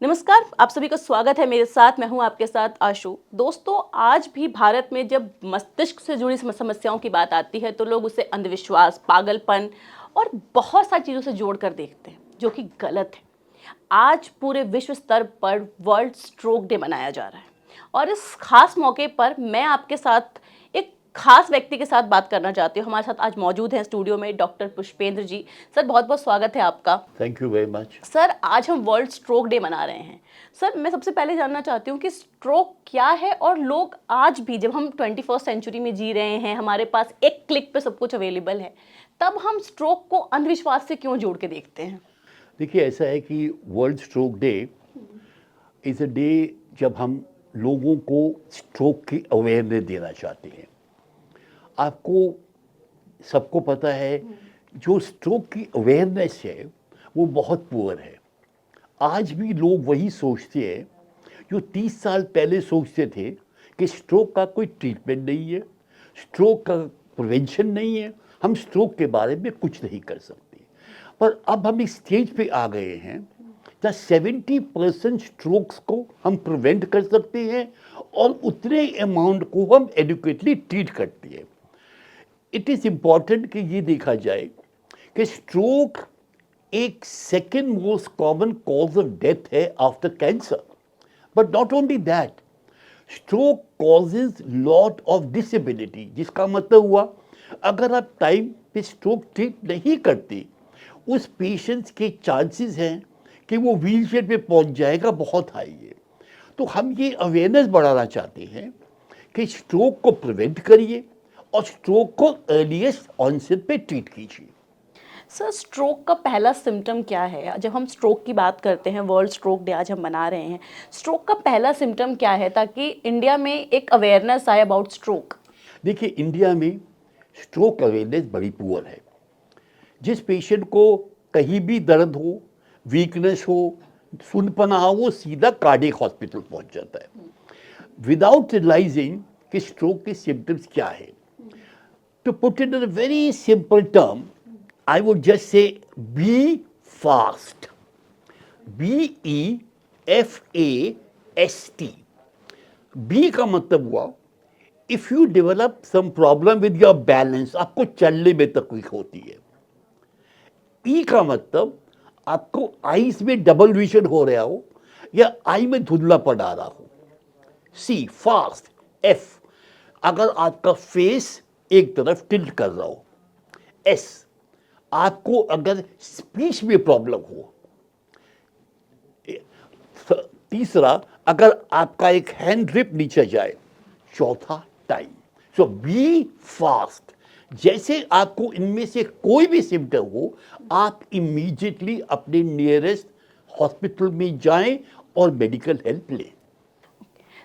नमस्कार, आप सभी का स्वागत है मेरे साथ। मैं हूं आपके साथ आशु। दोस्तों, आज भी भारत में जब मस्तिष्क से जुड़ी समस्याओं की बात आती है तो लोग उसे अंधविश्वास, पागलपन और बहुत सारी चीज़ों से जोड़कर देखते हैं, जो कि गलत है। आज पूरे विश्व स्तर पर वर्ल्ड स्ट्रोक डे मनाया जा रहा है और इस खास मौके पर मैं आपके साथ एक खास व्यक्ति के साथ बात करना चाहती हूँ। हमारे साथ आज मौजूद हैं स्टूडियो में डॉक्टर पुष्पेंद्र जी। सर, बहुत बहुत स्वागत है आपका। Thank you very much. Sir, आज हम वर्ल्ड स्ट्रोक डे मना रहे हैं। सर, मैं सबसे पहले जानना चाहती हूँ कि स्ट्रोक क्या है और लोग आज भी, जब हम 21st सेंचुरी में जी रहे हैं, हमारे पास एक क्लिक पे सब कुछ अवेलेबल है, तब हम स्ट्रोक को अंधविश्वास से क्यों जोड़ के देखते हैं? देखिए, ऐसा है कि world stroke day is a day जब हम लोगों को स्ट्रोक की अवेयरनेस देना चाहते हैं। आपको सबको पता है, जो स्ट्रोक की अवेयरनेस है वो बहुत पुअर है। आज भी लोग वही सोचते हैं जो 30 साल पहले सोचते थे कि स्ट्रोक का कोई ट्रीटमेंट नहीं है, स्ट्रोक का प्रिवेंशन नहीं है, हम स्ट्रोक के बारे में कुछ नहीं कर सकते। पर अब हम इस स्टेज पे आ गए हैं जहाँ 70% स्ट्रोक्स को हम प्रिवेंट कर सकते हैं और उतने अमाउंट को हम एडुकेटली ट्रीट करते हैं। इट इज़ इम्पॉर्टेंट कि ये देखा जाए कि स्ट्रोक एक second most common cause of death है after cancer. But not only that, stroke causes lot of disability, जिसका मतलब हुआ अगर आप टाइम पे स्ट्रोक ट्रीट नहीं करते, उस पेशेंट्स के चांसेस हैं कि वो व्हील चेयर पे पहुंच जाएगा बहुत हाई है। तो हम ये अवेयरनेस बढ़ाना चाहते हैं कि स्ट्रोक को प्रिवेंट करिए और स्ट्रोक को अर्लीस्ट ऑनसेट पे ट्रीट कीजिए। सर, स्ट्रोक का पहला सिम्टम क्या है? जब हम स्ट्रोक की बात करते हैं, वर्ल्ड स्ट्रोक डे आज हम मना रहे हैं, स्ट्रोक का पहला सिम्टम क्या है, ताकि इंडिया में एक अवेयरनेस आए अबाउट स्ट्रोक? देखिए, इंडिया में स्ट्रोक अवेयरनेस बड़ी पुअर है। जिस पेशेंट को कहीं भी दर्द हो, वीकनेस हो, सुनपना हो, वो सीधा कार्डियक हॉस्पिटल पहुंच जाता है विदाउट रियलाइजिंग कि स्ट्रोक के सिम्टम्स क्या है। To put it in a very simple term, I would just say be fast, BEFAST। B का मतलब हुआ if you develop some problem with your balance, आपको चलने में तकलीफ होती है। ई का मतलब आपको आईज में डबल विजन हो रहा हो या आई में धुंधला पड़ आ रहा हो। सी फास्ट। एफ, अगर आपका फेस एक तरफ टिल्ट कर रहा हो। एस, आपको अगर स्पीच में प्रॉब्लम हो। तीसरा, अगर आपका एक हैंड ग्रिप नीचे जाए। चौथा, टाइम। सो बी फास्ट। जैसे आपको इनमें से कोई भी सिम्टम हो, आप इमीडिएटली अपने नियरेस्ट हॉस्पिटल में जाएं और मेडिकल हेल्प लें।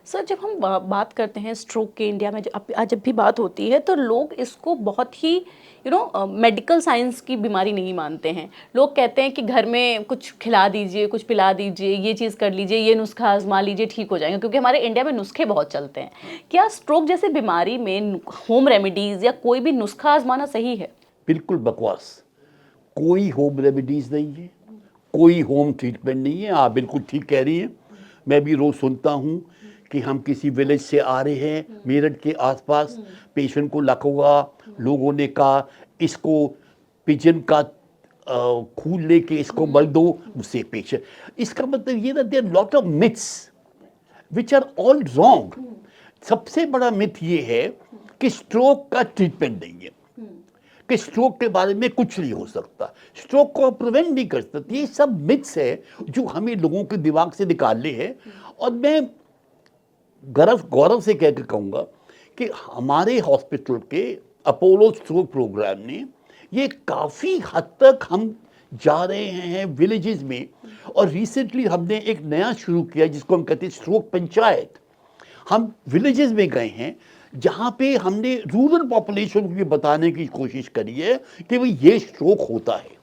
सर, जब हम बात करते हैं स्ट्रोक के, इंडिया में जब भी बात होती है तो लोग इसको बहुत ही मेडिकल साइंस की बीमारी नहीं मानते हैं। लोग कहते हैं कि घर में कुछ खिला दीजिए, कुछ पिला दीजिए, ये चीज़ कर लीजिए, ये नुस्खा आजमा लीजिए, ठीक हो जाएगा, क्योंकि हमारे इंडिया में नुस्खे बहुत चलते हैं। क्या स्ट्रोक जैसे बीमारी में होम रेमेडीज़ या कोई भी नुस्खा आजमाना सही है? बिल्कुल बकवास। कोई होम रेमेडीज नहीं है, कोई होम ट्रीटमेंट नहीं है। आप बिल्कुल ठीक कह रही हैं। मैं भी रोज़ सुनता हूँ कि हम किसी विलेज से आ रहे हैं, मेरठ के आसपास पेशेंट को लगा हुआ, लोगों ने कहा इसको पिजन का खून लेके इसको मल दो, उससे पेशेंट। इसका मतलब ये ना, there lot of myths which are all wrong. सबसे बड़ा मिथ ये है कि स्ट्रोक का ट्रीटमेंट नहीं है, कि स्ट्रोक के बारे में कुछ नहीं हो सकता, स्ट्रोक को प्रिवेंट नहीं कर सकते। ये सब मिथ्स है जो हमें लोगों के दिमाग से निकालने हैं। और मैं गौरव से कह के कहूँगा कि हमारे हॉस्पिटल के अपोलो स्ट्रोक प्रोग्राम ने ये काफ़ी हद तक हम जा रहे हैं विलेजेस में। और रिसेंटली हमने एक नया शुरू किया जिसको हम कहते हैं स्ट्रोक पंचायत। हम विलेजेस में गए हैं जहाँ पे हमने रूरल पॉपुलेशन को ये बताने की कोशिश करी है कि भाई ये स्ट्रोक होता है।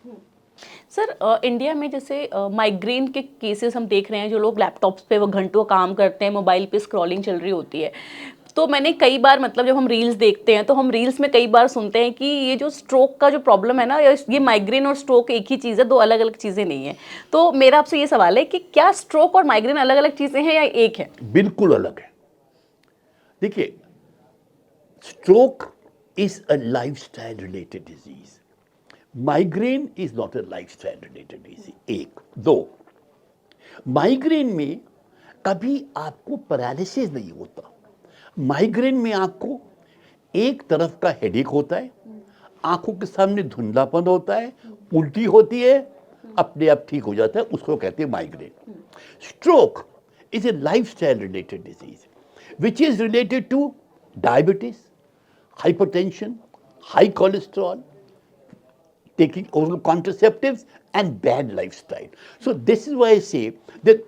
सर, इंडिया में जैसे माइग्रेन के केसेस हम देख रहे हैं, जो लोग लैपटॉप्स पे वो घंटों काम करते हैं, मोबाइल पे स्क्रॉलिंग चल रही होती है, तो मैंने कई बार मतलब जब हम रील्स देखते हैं तो हम रील्स में कई बार सुनते हैं कि ये जो स्ट्रोक का जो प्रॉब्लम है ना, ये माइग्रेन और स्ट्रोक एक ही चीज़ है, दो अलग अलग चीज़ें नहीं है। तो मेरा आपसे ये सवाल है कि क्या स्ट्रोक और माइग्रेन अलग अलग चीज़ें हैं या एक है? बिल्कुल अलग है। देखिए, stroke is a lifestyle related disease, migraine is not a lifestyle related disease. एक दो, माइग्रेन में कभी आपको पैरालिसिस नहीं होता। माइग्रेन में आपको एक तरफ का हेडेक होता है, आंखों के सामने धुंधलापन होता है, उल्टी होती है, अपने आप ठीक हो जाता है, उसको कहते हैं migraine. Stroke is a lifestyle related disease which is related to diabetes, hypertension, high cholesterol, taking oral contraceptives, and bad lifestyle. So this is why I say that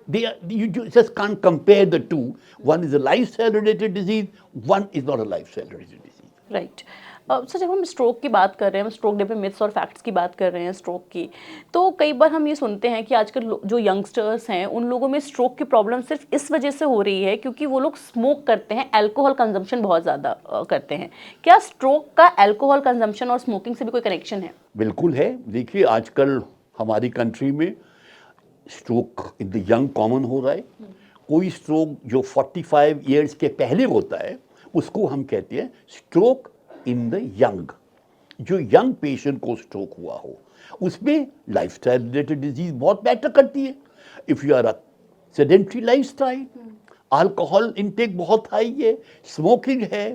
you just can't compare the two. One is a lifestyle related disease, one is not a lifestyle related disease. Right. Sir जब हम stroke की बात कर रहे हैं, हम stroke day पे myths और फैक्ट्स की बात कर रहे हैं स्ट्रोक की, तो कई बार हम ये सुनते हैं कि आजकल जो यंगस्टर्स हैं उन लोगों में स्ट्रोक की प्रॉब्लम सिर्फ इस वजह से हो रही है क्योंकि वो लोग स्मोक करते हैं, अल्कोहल कंजम्पशन बहुत ज़्यादा करते हैं। क्या स्ट्रोक का अल्कोहल कंजम्पशन और स्मोकिंग से भी कोई कनेक्शन है? बिल्कुल है। देखिए, आजकल हमारी कंट्री में stroke in the young common हो रहा है। कोई स्ट्रोक जो 45 ईयर्स के पहले होता है उसको हम कहते हैं स्ट्रोक इन द यंग। जो यंग पेशेंट को स्ट्रोक हुआ हो, उसमें लाइफस्टाइल रिलेटेड डिजीज बहुत मैटर करती है। If you are a sedentary lifestyle, alcohol intake बहुत हाई है, स्मोकिंग है,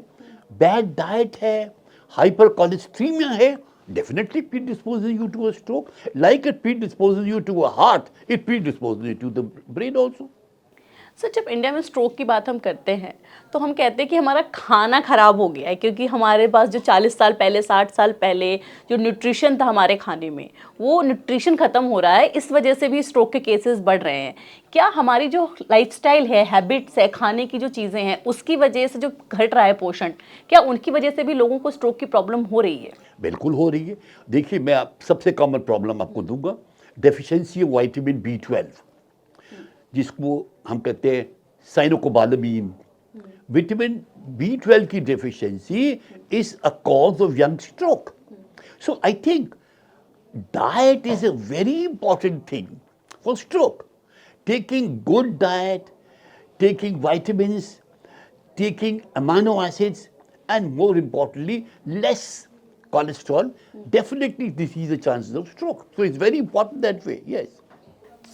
बैड डाइट है, हाइपर कोलेस्ट्रीमिया है, definitely predisposes you to a stroke. Like it predisposes you to a heart, it predisposes you to the brain also. Sir जब India में stroke की बात हम करते हैं तो हम कहते हैं कि हमारा खाना खराब हो गया है क्योंकि हमारे पास जो 40 साल पहले 60 साल पहले जो न्यूट्रिशन था हमारे खाने में, वो न्यूट्रिशन ख़त्म हो रहा है, इस वजह से भी स्ट्रोक के केसेस बढ़ रहे हैं। क्या हमारी जो लाइफस्टाइल है, हैबिट्स है, खाने की जो चीज़ें हैं, उसकी वजह से जो घट रहा है पोषण, क्या उनकी वजह से भी लोगों को स्ट्रोक की प्रॉब्लम हो रही है? बिल्कुल हो रही है। देखिए, मैं सबसे कॉमन प्रॉब्लम आपको दूंगा, डेफिशिएंसी ऑफ विटामिन B12, जिसको हम कहते हैं साइनोकोबालामीन। विटामिन B12 की deficiency is a cause of young stroke. So I think diet is a very important thing for stroke. Taking good diet, taking vitamins, taking amino acids, and more importantly, less cholesterol definitely decrease the chances of stroke. So it's very important that way, yes.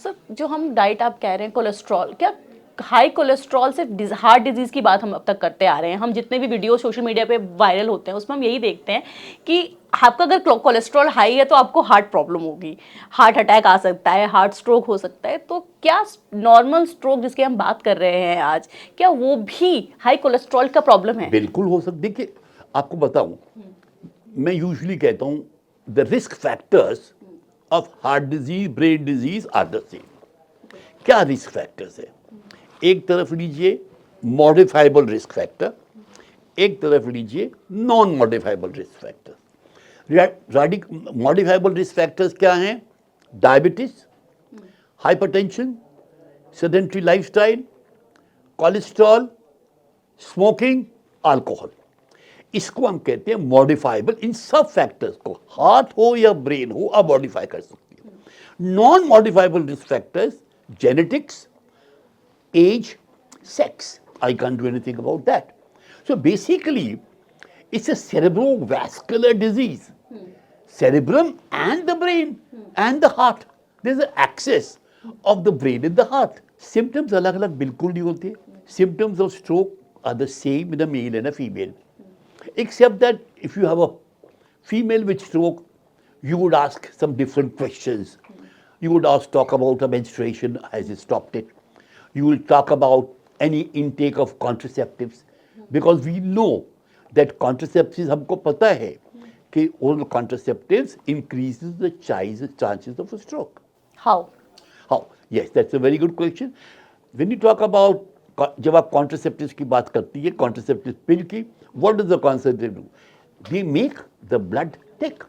Sir जो हम diet आप कह रहे हैं, cholesterol, क्या high cholesterol से heart disease की बात हम अब तक करते आ रहे हैं? हम जितने भी वीडियो सोशल मीडिया पे वायरल होते हैं उसमें हम यही देखते हैं कि आपका अगर कोलेस्ट्रॉल हाई है तो आपको हार्ट प्रॉब्लम होगी, हार्ट अटैक आ सकता है, हार्ट स्ट्रोक हो सकता है। तो क्या नॉर्मल स्ट्रोक जिसकी हम बात कर रहे हैं आज, क्या वो भी हाई कोलेस्ट्रॉल का प्रॉब्लम है? बिल्कुल हो सकती। देखिए, आपको बताऊं, मैं यूजुअली कहता हूं the risk factors of heart disease, brain disease are the same. क्या रिस्क फैक्टर्स है? एक तरफ लीजिए मॉडिफाइबल रिस्क फैक्टर, एक तरफ लीजिए non modifiable risk factor. Modifiable risk factors क्या हैं? Diabetes, hypertension, sedentary lifestyle, cholesterol, smoking, alcohol. इसको हम कहते हैं मॉडिफाइबल। इन सब फैक्टर्स को हार्ट हो या ब्रेन हो आप मॉडिफाई कर सकते हो। Non modifiable risk factors, genetics, age, sex. I can't do anything about that. So basically, it's a cerebrovascular disease. Cerebrum and the brain and the heart. There's an axis of the brain and the heart. Symptoms अलग अलग बिल्कुल नहीं होते. Symptoms of stroke are the same in a male and a female. Except that if you have a female with stroke, you would ask some different questions. You would talk about a menstruation, has it stopped it? You will talk about any intake of contraceptives, because we know that contraceptives, हमको पता है कि oral contraceptives increases the chances of a stroke. How? How? Yes, that's a very good question. When you talk about, जब आप contraceptives की बात करती है, contraceptive pill की, what does the contraceptive do? They make the blood thick.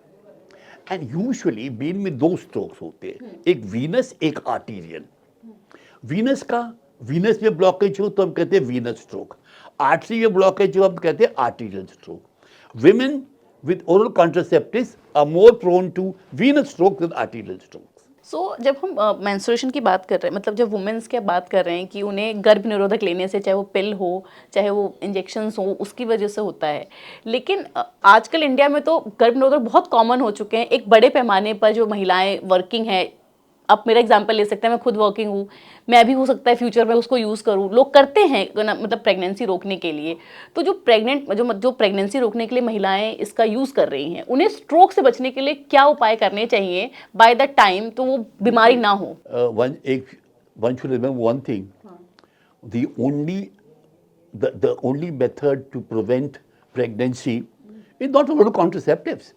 And usually brain में दो strokes होते हैं, एक venous, एक arterial. वीनस में ब्लॉकेज हो तो हम कहते हैं वीनस स्ट्रोक। आर्टरी में ब्लॉकेज जो हम कहते हैं arterial stroke. Women with oral contraceptives are more prone to venous stroke than arterial strokes. जब हम मेंस्ट्रुएशन की बात कर रहे हैं, मतलब जब वुमेन्स की बात कर रहे हैं कि उन्हें गर्भ निरोधक लेने से, चाहे वो पिल हो चाहे वो इंजेक्शंस हो, उसकी वजह से होता है. लेकिन आजकल इंडिया में तो गर्भ निरोधक बहुत कॉमन हो चुके हैं. एक बड़े पैमाने पर जो महिलाएं वर्किंग हैं, आप मेरा एग्जांपल ले सकते हैं, मैं खुद वर्किंग हूँ, मैं भी हो सकता है फ्यूचर में उसको यूज़ करूँ. लोग करते हैं मतलब प्रेगनेंसी रोकने के लिए. तो जो प्रेगनेंसी रोकने के लिए महिलाएं इसका यूज़ कर रही हैं, उन्हें स्ट्रोक से बचने के लिए क्या उपाय करने चाहिए बाय द टाइम, तो वो बीमारी ना हो. One should remember one thing. The only method to prevent pregnancy is not oral contraceptives.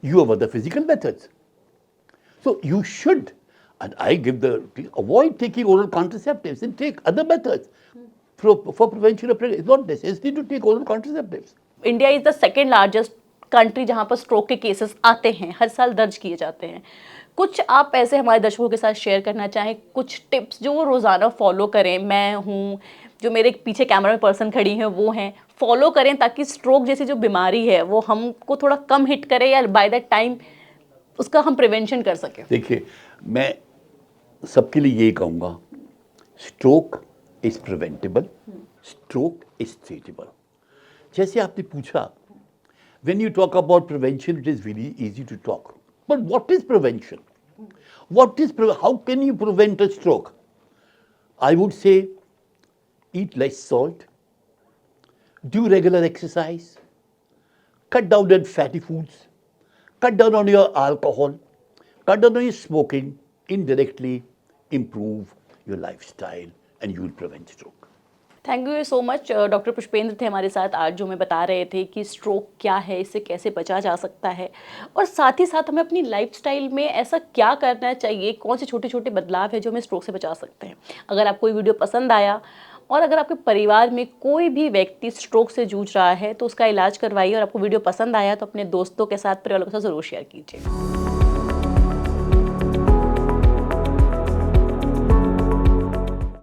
You have other physical methods. So you should, and I avoid taking oral contraceptives and take other methods for prevention of pregnancy. It's not necessary to take oral contraceptives. India is the second largest country जहाँ पर stroke के cases आते हैं, हर साल दर्ज किए जाते हैं. कुछ आप ऐसे हमारे दर्शकों के साथ शेयर करना चाहें, कुछ टिप्स जो वो रोज़ाना फॉलो करें. मैं हूँ, जो मेरे पीछे कैमरा में पर्सन खड़ी हैं वो हैं, फॉलो करें ताकि स्ट्रोक जैसी जो बीमारी है वो हमको थोड़ा कम हिट करे या बाय द टाइम उसका हम प्रिवेंशन कर सकें. देखिए, मैं सबके लिए यही कहूँगा, stroke is preventable, stroke is treatable. जैसे आपने पूछा, when you talk about prevention, it is very easy to talk. But what is prevention? How can you prevent a stroke? I would say, eat less salt, do regular exercise, cut down on fatty foods, cut down on your alcohol, cut down on your smoking, indirectly improve your lifestyle, and you will prevent stroke. Thank you so much. Doctor Pushpendra थे हमारे साथ आज, जो मैं बता रहे थे कि स्ट्रोक क्या है, इससे कैसे बचा जा सकता है, और साथ ही साथ हमें अपनी लाइफस्टाइल में ऐसा क्या करना चाहिए, कौन से छोटे छोटे बदलाव है जो हमें स्ट्रोक से बचा सकते हैं. अगर आपको ये वीडियो पसंद आया और अगर आपके परिवार में कोई भी व्यक्ति स्ट्रोक से जूझ रहा है तो उसका इलाज करवाइए, और आपको वीडियो पसंद आया तो अपने दोस्तों के साथ, परिवार के साथ ज़रूर शेयर कीजिए.